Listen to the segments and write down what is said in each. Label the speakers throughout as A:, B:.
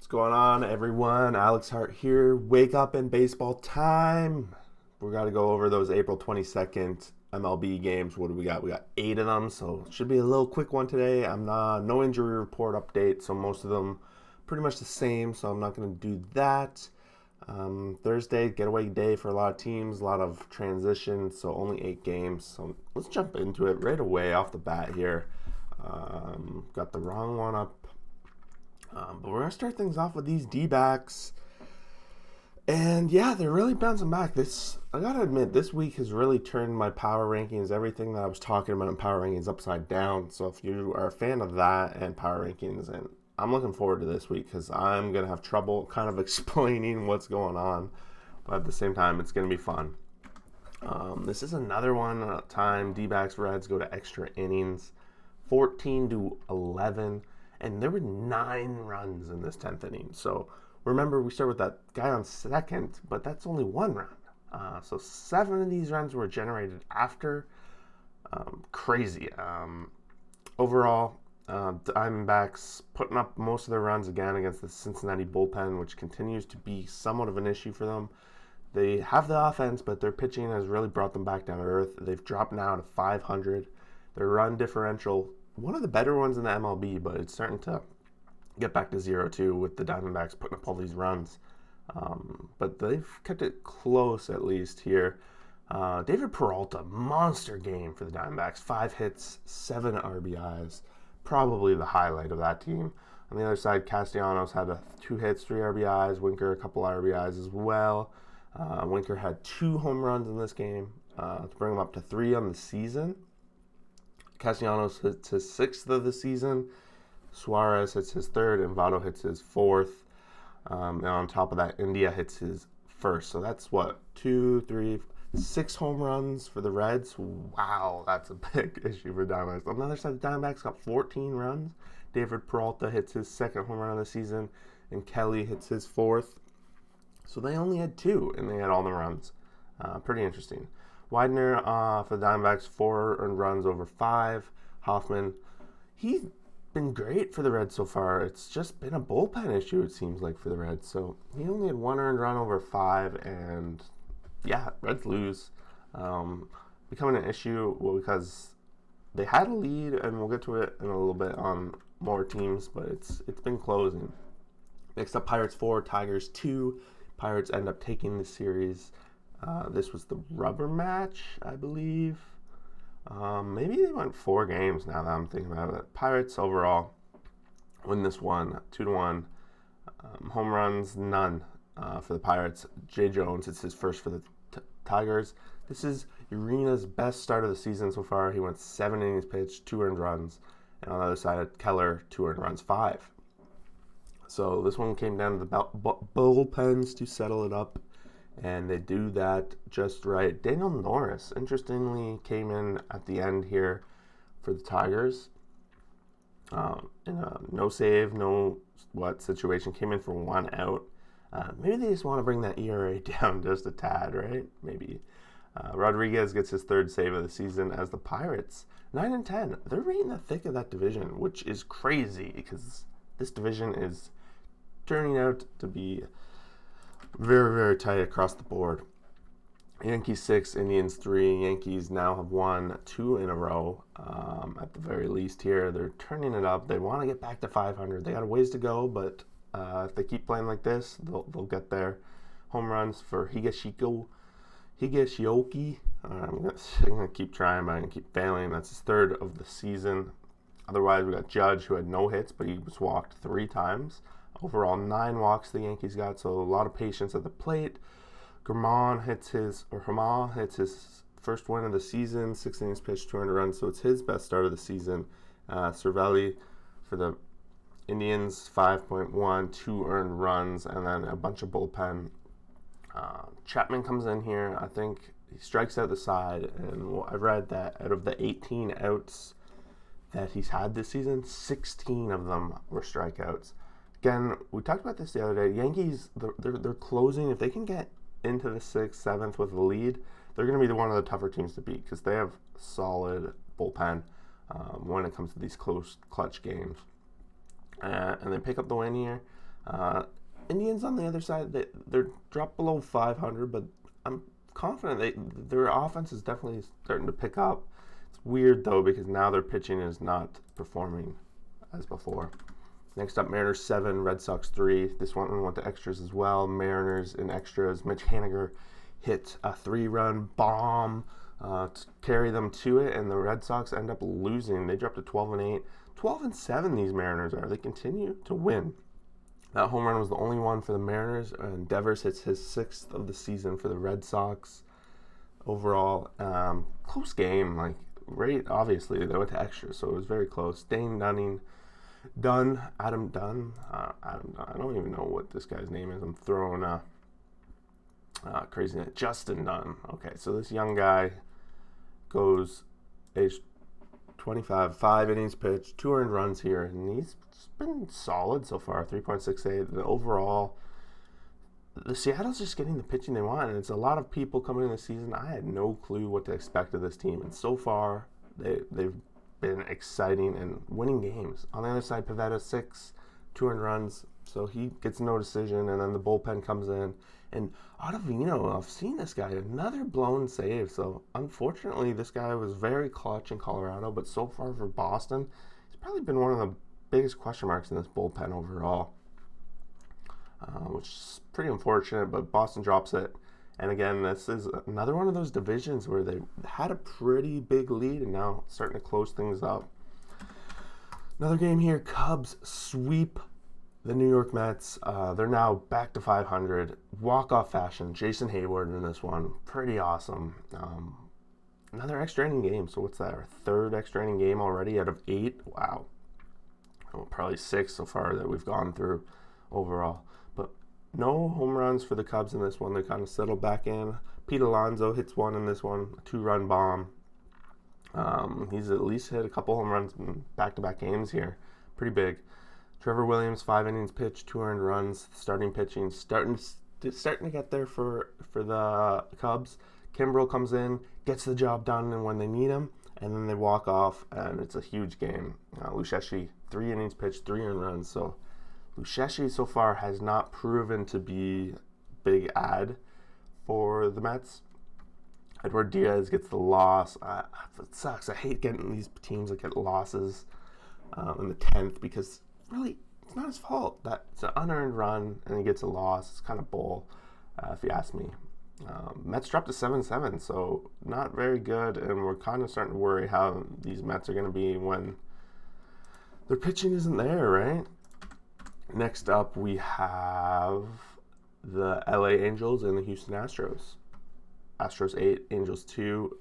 A: What's going on, everyone? Alex Hart here. Wake up in baseball time. We got to go over those April 22nd MLB games. What do we got? We got 8 of them, so it should be a little quick one today. I'm not no injury report update, so most of them pretty much the same, so I'm not going to do that. Thursday, getaway day for a lot of teams, a lot of transition, so only 8 games. So let's jump into it right away off the bat here. Got the wrong one up. But we're going to start things off with these D-backs. And yeah, they're really bouncing back. I got to admit, this week has really turned my power rankings, everything that I was talking about in power rankings, upside down. So if you are a fan of that and power rankings, and I'm looking forward to this week because I'm going to have trouble kind of explaining what's going on. But at the same time, it's going to be fun. This is another one time D-backs Reds go to extra innings, 14-11. And there were 9 runs in this 10th inning. So remember, we start with that guy on second, but that's only 1 run. So 7 of these runs were generated after. Crazy. Overall, Diamondbacks putting up most of their runs again against the Cincinnati bullpen, which continues to be somewhat of an issue for them. They have the offense, but their pitching has really brought them back down to earth. They've dropped now to 500. Their run differential, one of the better ones in the MLB, but it's starting to get back to 0-2 with the Diamondbacks putting up all these runs. But they've kept it close at least here. David Peralta, monster game for the Diamondbacks. 5 hits, 7 RBIs. Probably the highlight of that team. On the other side, Castellanos had 2 hits, 3 RBIs. Winker, a couple RBIs as well. Winker had 2 home runs in this game to bring him up to 3 on the season. Castellanos hits his 6th of the season. Suarez hits his 3rd, and Votto hits his 4th. And on top of that, India hits his 1st. So that's 6 home runs for the Reds. Wow, that's a big issue for Diamondbacks. On the other side, the Diamondbacks got 14 runs. David Peralta hits his 2nd home run of the season, and Kelly hits his 4th. So they only had 2, and they had all the runs. Pretty interesting. Widener for the Diamondbacks, 4 earned runs over 5. Hoffman, he's been great for the Reds so far. It's just been a bullpen issue, it seems like, for the Reds. So he only had 1 earned run over 5, and yeah, Reds lose. Becoming an issue because they had a lead, and we'll get to it in a little bit on more teams, but it's been closing. Next up, Pirates 4, Tigers 2. Pirates end up taking the series. This was the rubber match, I believe. Maybe they went 4 games now that I'm thinking about it. Pirates overall win this one, 2-1. Home runs, none for the Pirates. Jay Jones, it's his 1st for the Tigers. This is Urena's best start of the season so far. He went 7 innings pitched, 2 earned runs. And on the other side, Keller, 2 earned runs, 5. So this one came down to the bullpens to settle it up. And they do that just right. Daniel Norris, interestingly, came in at the end here for the Tigers. In a no save, no what situation. Came in for 1 out. Maybe they just want to bring that ERA down just a tad, right? Maybe. Rodriguez gets his 3rd save of the season as the Pirates, 9-10. They're right in the thick of that division, which is crazy because this division is turning out to be very, very tight across the board. Yankees 6, Indians 3. Yankees now have won 2 in a row at the very least here. They're turning it up. They want to get back to 500. They got a ways to go, but if they keep playing like this, they'll get there. Home runs for Higashioka. I'm going to keep trying, but I'm going to keep failing. That's his 3rd of the season. Otherwise, we got Judge, who had no hits, but he was walked 3 times. Overall, 9 walks the Yankees got, so a lot of patience at the plate. Germán hits his 1st win of the season, 6 innings pitched, 200 runs, so it's his best start of the season. Cervelli for the Indians, 5.1, 2 earned runs, and then a bunch of bullpen. Chapman comes in here. I think he strikes out the side, and I read that out of the 18 outs that he's had this season, 16 of them were strikeouts. Again, we talked about this the other day. Yankees, they're closing. If they can get into the 6th, 7th with a lead, they're going to be one of the tougher teams to beat because they have solid bullpen when it comes to these close, clutch games. And they pick up the win here. Uh, Indians on the other side, they're dropped below 500, but I'm confident their offense is definitely starting to pick up. It's weird though because now their pitching is not performing as before. Next up, Mariners 7, Red Sox 3. This one went to extras as well. Mariners in extras. Mitch Haniger hit a 3-run bomb to carry them to it, and the Red Sox end up losing. They dropped to 12-8. 12-7 these Mariners are. They continue to win. That home run was the only one for the Mariners, and Devers hits his 6th of the season for the Red Sox. Overall, close game. Obviously, they went to extras, so it was very close. Adam Dunn. I don't even know what this guy's name is. I'm throwing crazy name. Justin Dunn. Okay, so this young guy goes age 25, 5 innings pitched, 2 earned runs here, and he's been solid so far, 3.68. And overall, the Seattle's just getting the pitching they want, and it's a lot of people coming in the season. I had no clue what to expect of this team, and so far they've been exciting and winning games. On the other side, Pivetta 6, 2 earned runs, so he gets no decision, and then the bullpen comes in. And Ottavino, I've seen this guy, another blown save. So unfortunately, this guy was very clutch in Colorado, but so far for Boston, he's probably been one of the biggest question marks in this bullpen overall, which is pretty unfortunate, but Boston drops it. And again, this is another one of those divisions where they had a pretty big lead and now starting to close things up. Another game here, Cubs sweep the New York Mets. They're now back to 500. Walk-off fashion. Jason Hayward in this one. Pretty awesome. Another extra inning game. So what's that? Our 3rd extra inning game already out of 8? Wow. Well, probably 6 so far that we've gone through overall. But no home runs for the Cubs in this one. They kind of settled back in. Pete Alonso hits one in this one. A 2-run bomb. He's at least hit a couple home runs in back-to-back games here. Pretty big. Trevor Williams, 5 innings pitched, 2 earned runs. Starting pitching, starting to get there for the Cubs. Kimbrel comes in, gets the job done, and when they need him, and then they walk off, and it's a huge game. Lucchesi, 3 innings pitched, 3 earned runs. So Lucchesi so far has not proven to be big ad for the Mets. Edward Diaz gets the loss. It sucks. I hate getting these teams that get losses in the 10th because really it's not his fault. That's an unearned run and he gets a loss. It's kind of bull, if you ask me. Mets dropped to 7-7, so not very good, and we're kind of starting to worry how these Mets are going to be when their pitching isn't there, right? Next up, we have the LA Angels and the Houston Astros. Astros 8, Angels 2.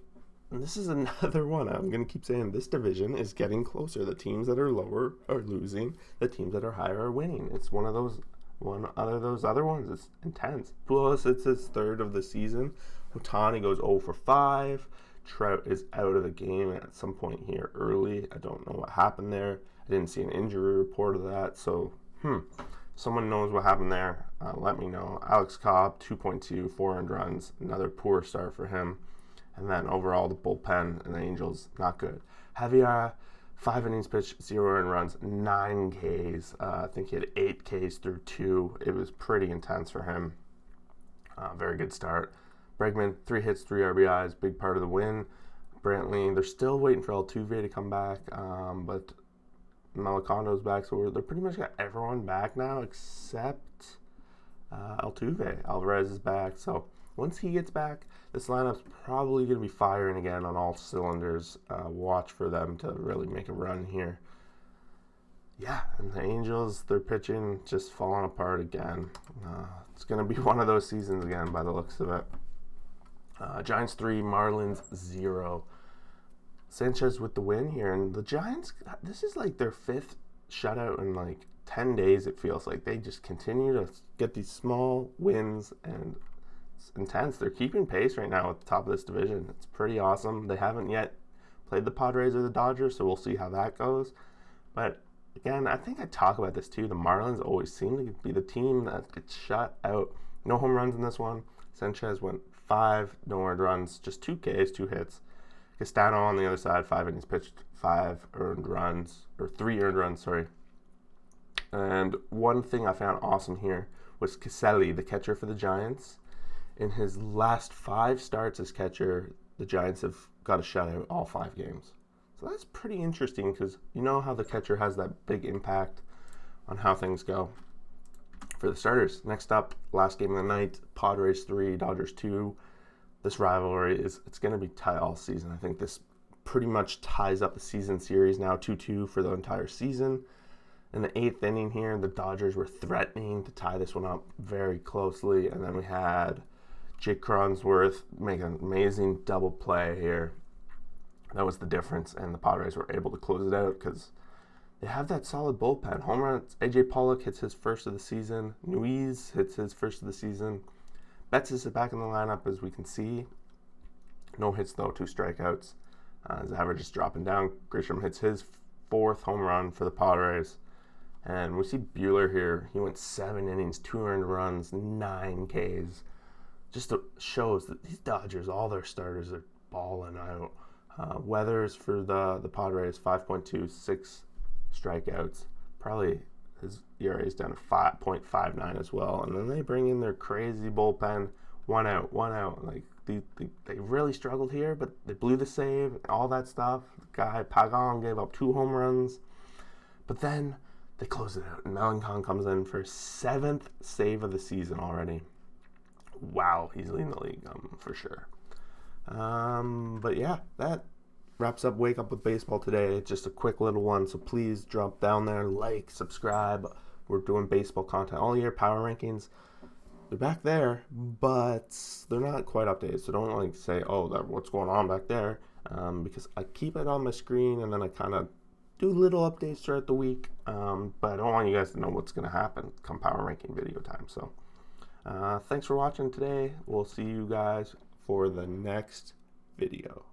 A: And this is another one. I'm going to keep saying this division is getting closer. The teams that are lower are losing. The teams that are higher are winning. It's one of those other ones. It's intense. Pujols hits his 3rd of the season. Ohtani goes 0 for 5. Trout is out of the game at some point here early. I don't know what happened there. I didn't see an injury report of that. So, someone knows what happened there. Let me know. Alex Cobb, 2.2, 4 earned runs. Another poor start for him. And then overall, the bullpen and the Angels, not good. Javier, 5 innings pitched, 0 earned runs, 9 Ks. I think he had 8 Ks through 2. It was pretty intense for him. Very good start. Bregman, 3 hits, 3 RBIs, big part of the win. Brantley, they're still waiting for Altuve to come back, but Melicondo's back, so they're pretty much got everyone back now except Altuve. Alvarez is back, so once he gets back, this lineup's probably going to be firing again on all cylinders. Watch for them to really make a run here. Yeah, and the Angels, their pitching just falling apart again. It's going to be one of those seasons again by the looks of it. Giants 3, Marlins 0. Sanchez with the win here, and the Giants, this is like their 5th shutout in like 10 days, it feels like. They just continue to get these small wins, and it's intense. They're keeping pace right now at the top of this division. It's pretty awesome. They haven't yet played the Padres or the Dodgers, so we'll see how that goes. But again, I think I talk about this too. The Marlins always seem to be the team that gets shut out. No home runs in this one. Sanchez went 5 no earned runs, just 2 Ks, 2 hits. Castano on the other side, 5 innings pitched, 3 earned runs, sorry. And one thing I found awesome here was Caselli, the catcher for the Giants. In his last 5 starts as catcher, the Giants have got a shutout all 5 games. So that's pretty interesting because you know how the catcher has that big impact on how things go for the starters. Next up, last game of the night, Padres 3, Dodgers 2. This rivalry it's going to be tight all season. I think this pretty much ties up the season series now 2-2 for the entire season. In the 8th inning here, the Dodgers were threatening to tie this one up very closely, and then we had Jake Cronenworth make an amazing double play here. That was the difference, and the Padres were able to close it out because they have that solid bullpen. Home runs, A.J. Pollock hits his first of the season. Nuiz hits his first of the season. Betts is back in the lineup, as we can see. No hits, though, 2 strikeouts. His average is dropping down. Grisham hits his 4th home run for the Padres. And we see Buehler here. He went 7 innings, 2 earned runs, 9 Ks. Just shows that these Dodgers, all their starters are balling out. Weathers for the Padres, 5.26 strikeouts. Probably his ERA is down to 5.59 as well. And then they bring in their crazy bullpen, 1 out, 1 out. Like they really struggled here, but they blew the save, all that stuff. The guy Pagan gave up 2 home runs, but then they close it out. And Melancon comes in for his 7th save of the season already. Wow, he's leading the league for sure. But yeah, that wraps up Wake Up with Baseball today. Just a quick little one, so please drop down there, like, subscribe. We're doing baseball content all year. Power rankings, they're back there, but they're not quite updated. So don't like say, oh, what's going on back there, because I keep it on my screen and then I kind of do little updates throughout the week. But I don't want you guys to know what's going to happen come power ranking video time. So thanks for watching today. We'll see you guys for the next video.